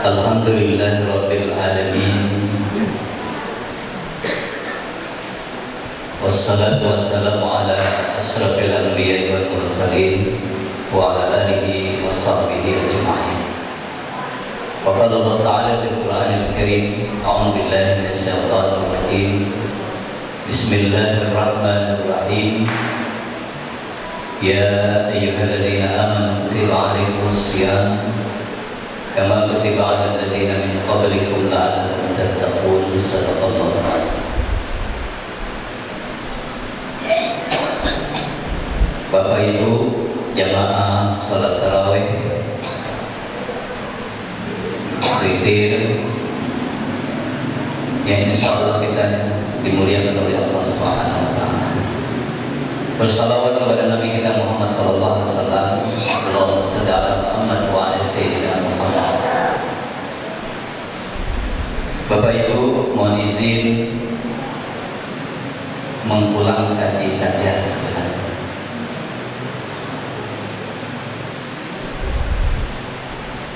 Alhamdulillahirabbil alamin. Wassalatu wassalamu ala asyrafil anbiya'i wal mursalin wa ala alihi wa sahbihi ajma'in. Wa qala Allah ta'ala fil Qur'anil Karim, a'udzu billahi minasy syaithanir rajim. Bismillahirrahmanirrahim. Ya ayyuhalladzina amanu kutiba 'alaikumus shiyam kama kutiba 'alal ladzina min qablikum la'allakum tattaqun. Shadaqallahul 'azim. Bapak Ibu jamaah salat tarawih, witir yang insyaallah kita dimuliakan oleh Allah Subhanahu wa taala. Bersalawat kepada Nabi kita Muhammad sallallahu alaihi wasallam. Allahumma shalli ala Muhammad wa ala sayyidina Muhammad. Bapak Ibu, mohon izin mengulang kaji saja sebenarnya.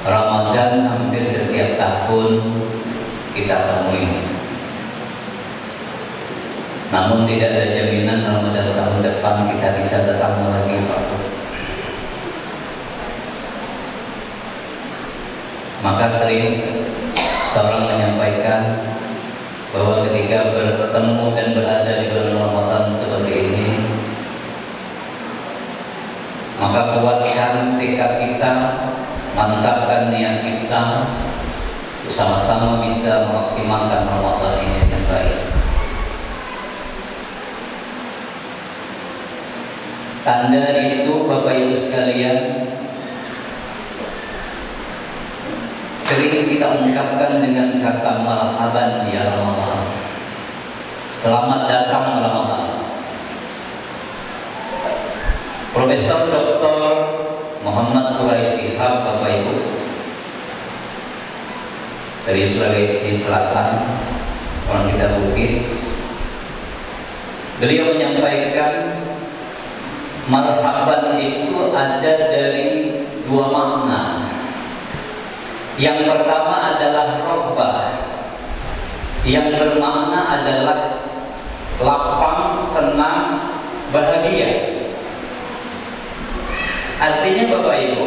Ramadan hampir setiap tahun kita temui. Namun tidak ada jaminan Ramadan tahun depan kita bisa tetap lagi Pak. Maka sering seorang menyampaikan bahwa ketika bertemu dan berada di bulan Ramadan seperti ini, maka kuatkan tekad kita, mantapkan niat kita bersama-sama bisa memaksimalkan Ramadan ini dengan baik. Tanda itu Bapak Ibu sekalian sering kita ungkapkan dengan kata marhaban ya Ramadan. Selamat datang Ramadan. Profesor Dr. Muhammad Quraisy Shihab, Bapak Ibu, dari Sulawesi Selatan, orang kita Bugis, beliau menyampaikan marhaban itu ada dari dua makna. Yang pertama adalah rohbah, yang bermakna adalah lapang, senang, bahagia. Artinya Bapak Ibu,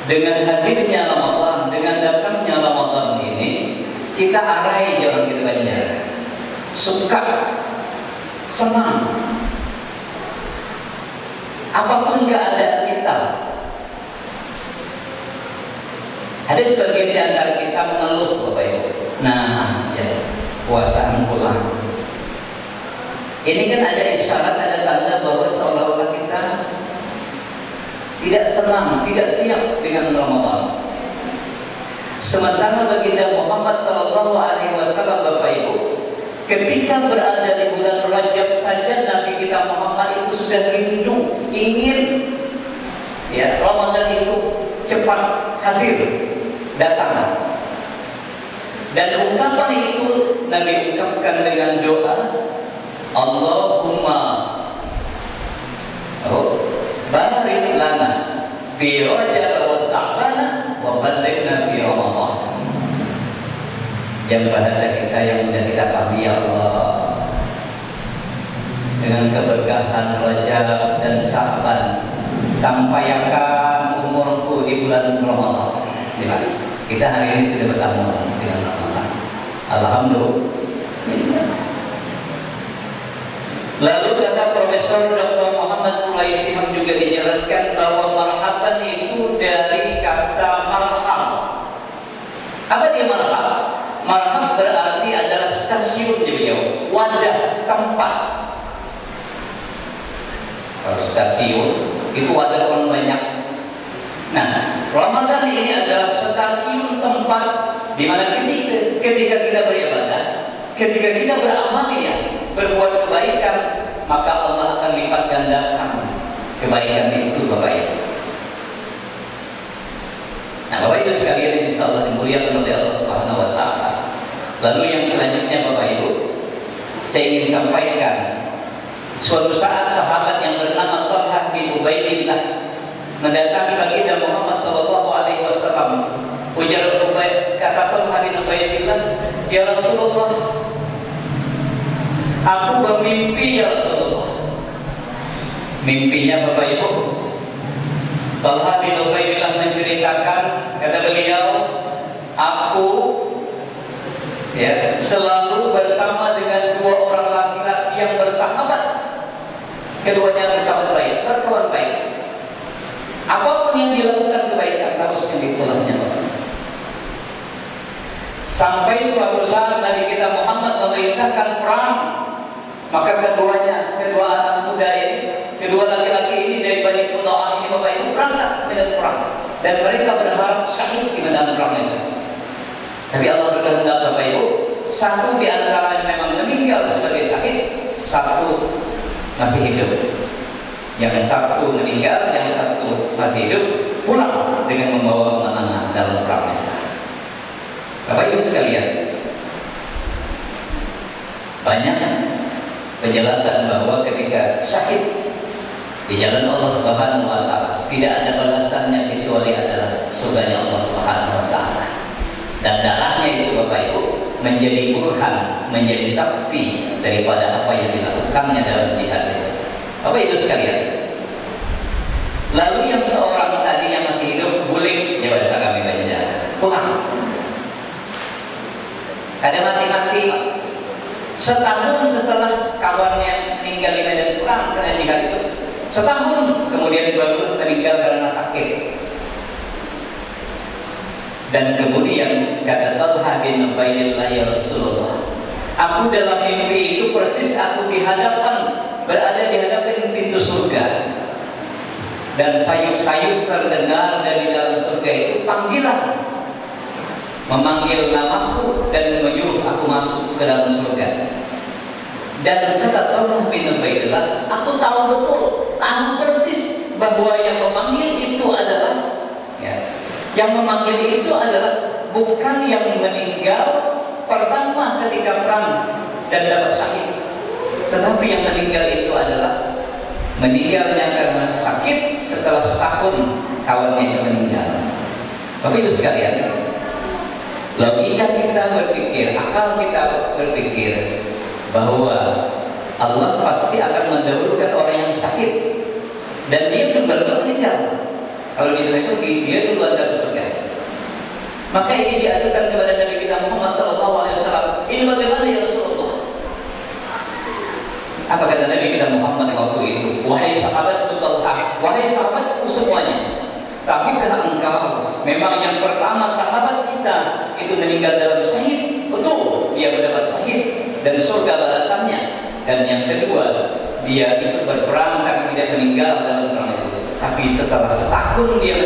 dengan hadirnya Ramadan, dengan datangnya Ramadan ini, kita arai jalan kita Banjar, suka, senang. Apapun keadaan kita, ada sebagian di antara kita mengeluh Bapak Ibu. Nah, ya, puasa pulang. Ini kan ada isyarat, ada tanda bahwa seolah-olah kita tidak senang, tidak siap dengan Ramadan. Sementara baginda Muhammad Sallallahu Alaihi Wasallam, Bapak Ibu, ketika berada di bulan Rajab saja Nabi kita Muhammad itu sudah rindu, ingin ya Ramadan itu cepat hadir, datang. Dan ungkapan itu Nabi ungkapkan dengan doa, Allahumma barik lana fi Rajab wa Sya'ban wa ballighna fi Ramadan. Yang bahasa kita yang mudah kita pahami, ya Allah, dengan keberkahan Rajab dan Sya'ban, sampaikan umurku di bulan Ramadan. Kita hari ini sudah bertemu dengan Ramadan. Alhamdulillah. Lalu kata Profesor Dr. Muhammad Quraisy Shihab juga dijelaskan bahwa marhaban itu dari kata marhab. Apa dia marhab? Marhab berarti adalah stasiun beliau, wadah, tempat. Kalau stasiun itu wadah orang banyak. Nah, Ramadan ini adalah stasiun tempat di mana ketika kita beribadah, ketika kita beramal ya, berbuat kebaikan, maka Allah akan lipat gandakan kebaikan itu, Bapak Ibu. Nah, Bapak Ibu sekalian, insyaallah dimuliakan oleh Allah Subhanahu wa taala. Lalu yang selanjutnya Bapak Ibu, saya ingin sampaikan, suatu saat sahabat yang bernama Thalhah bin Ubaidillah mendatangi baginda Muhammad sallallahu alaihi wasallam. Ujar "Ya Rasulullah, aku bermimpi ya Rasulullah." Mimpinya Bapak Ibu, Talha bin Ubaidillah menceritakan, kata beliau, "Aku selalu bersama dengan dua orang laki-laki yang bersahabat. Keduanya bersahabat baik, berkawan baik. Apapun yang dilakukan kebaikan harus ditolaknya. Sampai suatu saat Nabi kita Muhammad memerintahkan perang, maka kedua anak muda ini, kedua laki-laki ini dari Bani Qudha'ah ini Bapak Ibu berangkat medan perang, dan mereka berharap syahid di medan perang itu. Tapi Allah berkehendak Bapak Ibu, satu di antaranya memang meninggal sebagai syahid, satu masih hidup. Yang satu meninggal, yang satu masih hidup, pulang dengan membawa kemenangan dalam perang itu. Bapak Ibu sekalian, banyak penjelasan bahwa ketika syahid di jalan Allah Subhanahu wa taala tidak ada balasannya kecuali adalah surganya Allah Subhanahu wa taala. Dan darahnya itu Bapak Ibu menjadi burhan, menjadi saksi daripada apa yang dilakukannya dalam jihad itu. Bapak Ibu sekalian, lalu yang seorang tadinya masih hidup boleh, ya bahasa kami Banjar, pulang. Kadang mati-mati. Setahun setelah kawannya meninggal di medan perang karena jihad itu, setahun kemudian baru meninggal karena sakit. Dan kemudian kata Talha bin Ubaidillah, "Ya Rasulullah, aku dalam mimpi itu persis aku berada di hadapan pintu surga, dan sayup-sayup terdengar dari dalam surga itu panggilan, memanggil namaku dan menyuruh aku masuk ke dalam surga." Dan kata Talha bin Ubaidillah, "Aku tahu betul, tahu persis bahwa yang memanggil itu adalah bukan yang meninggal pertama ketika perang dan dapat sakit, tetapi yang meninggal itu adalah meninggalnya karena sakit setelah setahun kawannya itu meninggal." Bapak Ibu sekalian, logika kita berpikir, akal kita berpikir bahwa Allah pasti akan mendahulukan orang yang sakit dan dia duluan meninggal. Kalau di dunia itu dia duluan dalam surga. Maka ini diadukan kepada Nabi kita Muhammad SAW. "Ini bagaimana ya Rasulullah?" Apa kata Nabi kita Muhammad waktu itu? "Wahai sahabatku Talha, wahai sahabatku semuanya, tahukah engkau memang yang pertama sahabat kita itu meninggal dalam syahid, betul dia mendapat syahid dan surga balasannya, dan yang kedua dia ikut berperang tapi tidak meninggal dalam perang itu, tapi setelah setahun dia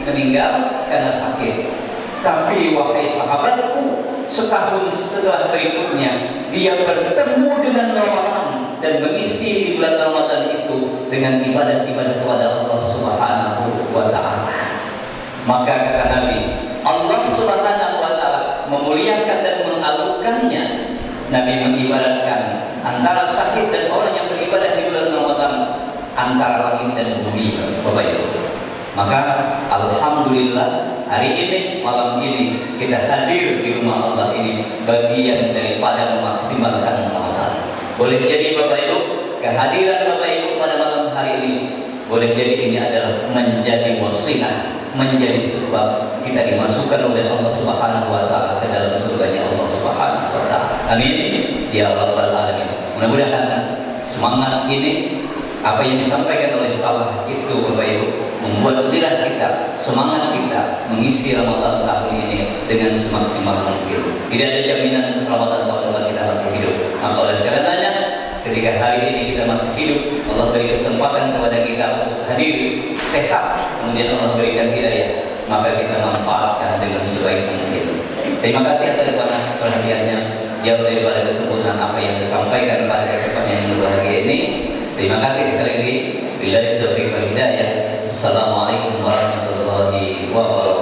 meninggal karena sakit. Tapi wahai sahabatku, setahun setelah berikutnya dia bertemu dengan Ramadan dan mengisi di bulan Ramadan itu dengan ibadah-ibadah kepada Allah Subhanahu wa taala." Maka kata Nabi, Allah Subhanahu wa taala memuliakan dan mengagungkannya. Nabi mengibaratkan antara syahid dan orang yang beribadah di bulan Ramadan antara langit dan bumi, Bapak Ibu. Maka alhamdulillah hari ini, malam ini kita hadir di rumah Allah ini bagian daripada memaksimalkan Ramadan. Boleh jadi Bapak Ibu, kehadiran Bapak Ibu pada malam hari ini boleh jadi ini adalah menjadi wasilah, menjadi sebab kita dimasukkan oleh Allah Subhanahu wa taala ke dalam surganya Allah Subhanahu wa taala. Amin ya rabbal alamin. Mudah-mudahan semangat ini, apa yang disampaikan oleh Allah itu Bapak Ibu, membuat gairah kita, semangat kita mengisi Ramadan tahun ini dengan semaksimal mungkin. Tidak ada jaminan Ramadan tahun depan kita masih hidup. Maka oleh karenanya, ketika hari ini kita masih hidup, Allah beri kesempatan kepada kita untuk hadir sehat, kemudian Allah berikan hidayah, maka kita manfaatkan dengan sebaik mungkin. Terima kasih atas perhatiannya. Jauh daripada kesempurnaan apa yang disampaikan pada kesempatan yang berbahagia ini. Terima kasih sekali lagi. Billahi taufiq wal hidayah. Assalamualaikum warahmatullahi wabarakatuh.